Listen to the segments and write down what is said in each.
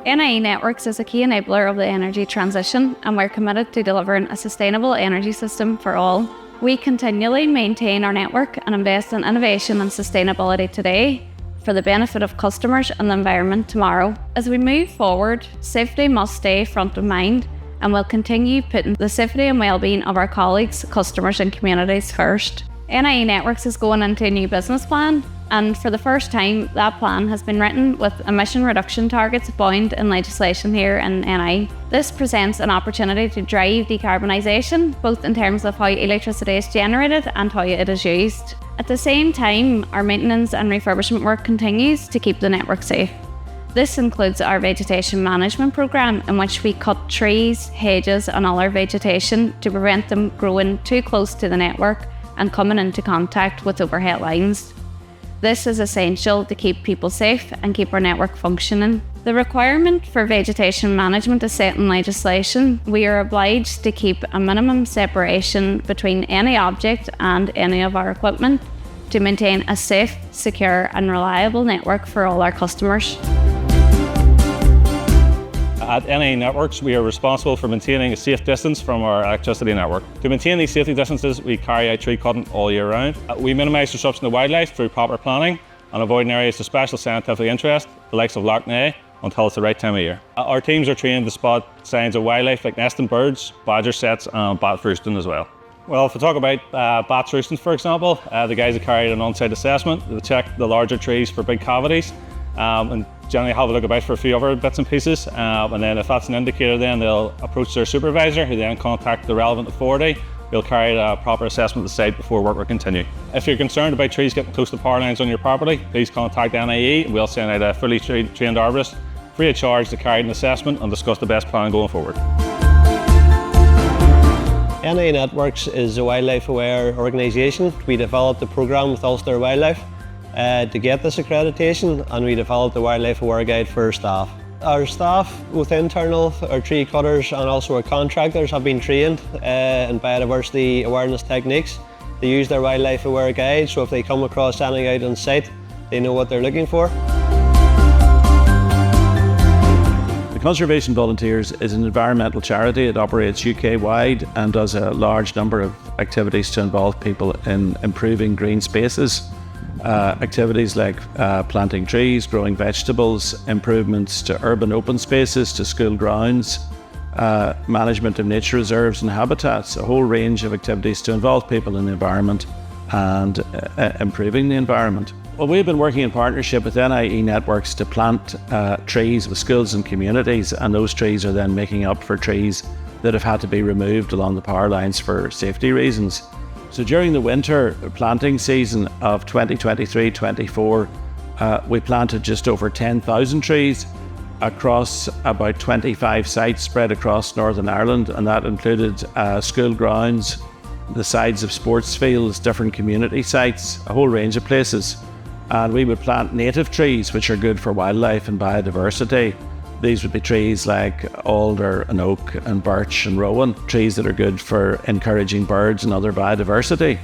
NIE Networks is a key enabler of the energy transition, and we're committed to delivering a sustainable energy system for all. We continually maintain our network and invest in innovation and sustainability today for the benefit of customers and the environment tomorrow. As we move forward, safety must stay front of mind, and we'll continue putting the safety and well-being of our colleagues, customers and communities first. NIE Networks is going into a new business plan, and for the first time that plan has been written with emission reduction targets bound in legislation here in NIE. This presents an opportunity to drive decarbonisation, both in terms of how electricity is generated and how it is used. At the same time, our maintenance and refurbishment work continues to keep the network safe. This includes our vegetation management programme, in which we cut trees, hedges and all our vegetation to prevent them growing too close to the network and coming into contact with overhead lines. This is essential to keep people safe and keep our network functioning. The requirement for vegetation management is set in legislation. We are obliged to keep a minimum separation between any object and any of our equipment to maintain a safe, secure and reliable network for all our customers. At NIE Networks, we are responsible for maintaining a safe distance from our electricity network. To maintain these safety distances, we carry out tree cutting all year round. We minimise disruption to wildlife through proper planning and avoiding areas of special scientific interest, the likes of Loch NIE, until it's the right time of year. Our teams are trained to spot signs of wildlife like nesting birds, badger sets and bat roosting as well. Well, if we talk about bats roosting, for example, the guys have carried an on-site assessment to check the larger trees for big cavities and generally have a look about for a few other bits and pieces, and then if that's an indicator, then they'll approach their supervisor, who then contact the relevant authority. We'll carry a proper assessment of the site before work will continue. If you're concerned about trees getting close to power lines on your property, please contact NIE and we'll send out a fully trained arborist free of charge to carry an assessment and discuss the best plan going forward. NIE Networks is a wildlife aware organisation. We developed the programme with Ulster Wildlife to get this accreditation, and we developed the Wildlife Aware Guide for our staff. Our staff, both internal, our tree cutters and also our contractors, have been trained in biodiversity awareness techniques. They use their Wildlife Aware Guide, so if they come across anything out on site, they know what they're looking for. The Conservation Volunteers is an environmental charity. It operates UK-wide and does a large number of activities to involve people in improving green spaces. Activities like planting trees, growing vegetables, improvements to urban open spaces, to school grounds, management of nature reserves and habitats, a whole range of activities to involve people in the environment and improving the environment. Well, we've been working in partnership with NIE Networks to plant trees with schools and communities, and those trees are then making up for trees that have had to be removed along the power lines for safety reasons. So during the winter planting season of 2023-24, we planted just over 10,000 trees across about 25 sites spread across Northern Ireland, and that included school grounds, the sides of sports fields, different community sites, a whole range of places. And we would plant native trees which are good for wildlife and biodiversity. These would be trees like alder and oak and birch and rowan, trees that are good for encouraging birds and other biodiversity.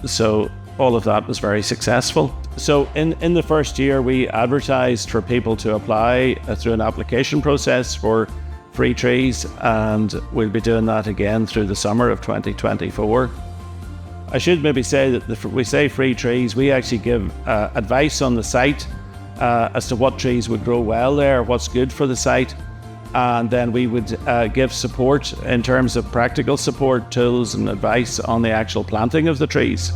So all of that was very successful. So in the first year, we advertised for people to apply through an application process for free trees, and we'll be doing that again through the summer of 2024. I should maybe say that if we say free trees, we actually give advice on the site as to what trees would grow well there, what's good for the site, and then we would give support in terms of practical support, tools and advice on the actual planting of the trees.